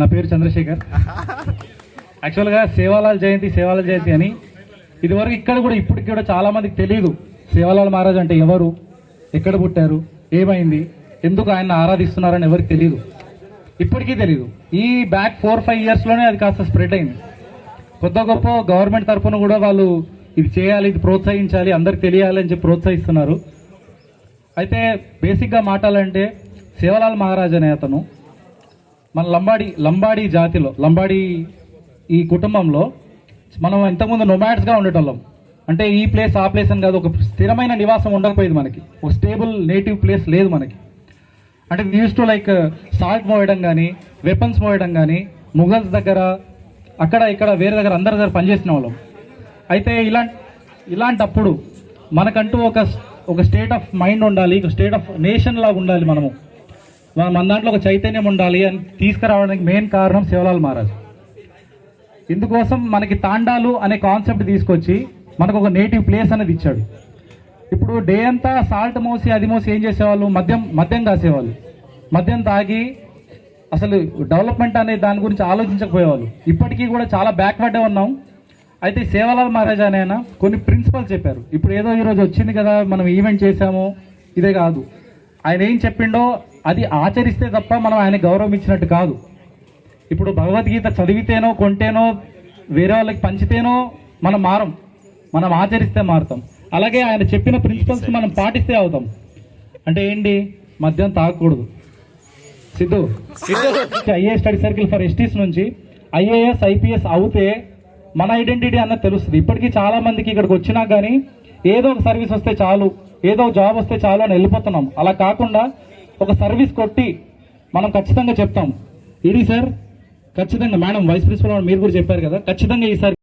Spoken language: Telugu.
నా పేరు చంద్రశేఖర్. యాక్చువల్గా సేవాలాల్ జయంతి అని ఇదివరకు ఇక్కడ కూడా ఇప్పటికి కూడా చాలామందికి తెలియదు సేవాలాల్ మహారాజ్ అంటే ఎవరు, ఎక్కడ పుట్టారు, ఏమైంది, ఎందుకు ఆయన ఆరాధిస్తున్నారని ఎవరికి తెలియదు, ఇప్పటికీ తెలియదు. ఈ బ్యాక్ 4-5 ఇయర్స్లోనే అది కాస్త స్ప్రెడ్ అయింది. కొత్త గొప్ప గవర్నమెంట్ తరఫున కూడా వాళ్ళు ఇది చేయాలి, ఇది ప్రోత్సహించాలి, అందరికి తెలియాలి అని చెప్పి ప్రోత్సహిస్తున్నారు. అయితే బేసిక్గా మాట్లాడాలంటే సేవాలాల్ మహారాజ్ అనే అతను మన లంబాడీ జాతిలో, లంబాడీ ఈ కుటుంబంలో మనం ఇంతకుముందు నొమాడ్స్గా ఉండేటోళ్ళం. అంటే ఈ ప్లేస్ ఆ ప్లేస్ అని కాదు, ఒక స్థిరమైన నివాసం ఉండకపోయేది మనకి, ఒక స్టేబుల్ నేటివ్ ప్లేస్ లేదు మనకి. అంటే యూస్ టు లైక్ సాల్ట్ మోయడం కానీ, వెపన్స్ మోయడం కానీ, ముఘల్స్ దగ్గర అక్కడ ఇక్కడ వేరే దగ్గర అందరి దగ్గర పనిచేసిన వాళ్ళం. అయితే ఇలాంటప్పుడు మనకంటూ ఒక స్టేట్ ఆఫ్ మైండ్ ఉండాలి, ఒక స్టేట్ ఆఫ్ నేషన్ లాగా ఉండాలి. మన దాంట్లో ఒక చైతన్యం ఉండాలి అని తీసుకురావడానికి మెయిన్ కారణం సేవాలాల్ మహారాజ్. ఇందుకోసం మనకి తాండాలు అనే కాన్సెప్ట్ తీసుకొచ్చి మనకు ఒక నేటివ్ ప్లేస్ అనేది ఇచ్చాడు. ఇప్పుడు డే అంతా సాల్ట్ మోసి అది మోసి ఏం చేసేవాళ్ళు, మద్యం కాసేవాళ్ళు, మద్యం తాగి అసలు డెవలప్మెంట్ అనే దాని గురించి ఆలోచించకపోయేవాళ్ళు. ఇప్పటికీ కూడా చాలా బ్యాక్వర్డ్ ఉన్నాం. అయితే సేవాలాల్ మహారాజ్ అనే ఆయన కొన్ని ప్రిన్సిపల్స్ చెప్పారు. ఇప్పుడు ఏదో ఈరోజు వచ్చింది కదా మనం ఈవెంట్ చేసాము ఇదే కాదు, ఆయన ఏం చెప్పిండో అది ఆచరిస్తే తప్ప మనం ఆయన గౌరవం ఇచ్చినట్టు కాదు. ఇప్పుడు భగవద్గీత చదివితేనో కొంటేనో వేరే వాళ్ళకి పంచితేనో మనం మారం, మనం ఆచరిస్తే మారుతాం. అలాగే ఆయన చెప్పిన ప్రిన్సిపల్స్ మనం పాటిస్తే అవుతాం. అంటే ఏంటి, మద్యం తాగకూడదు. Siddhu IAS study circle for ఎస్టీస్ నుంచి ఐఏఎస్ ఐపీఎస్ అవుతే మన ఐడెంటిటీ అన్నది తెలుస్తుంది. ఇప్పటికీ చాలా మందికి ఇక్కడికి వచ్చినా కానీ ఏదో ఒక సర్వీస్ వస్తే చాలు, ఏదో ఒక జాబ్ వస్తే చాలు అని వెళ్ళిపోతున్నాం. అలా కాకుండా ఒక సర్వీస్ కొట్టి మనం ఖచ్చితంగా చెప్తాం, ఇది సార్ ఖచ్చితంగా మేడం వైస్ ప్రిన్సిపల్ మీరు కూడా చెప్పారు కదా, ఖచ్చితంగా ఈసారి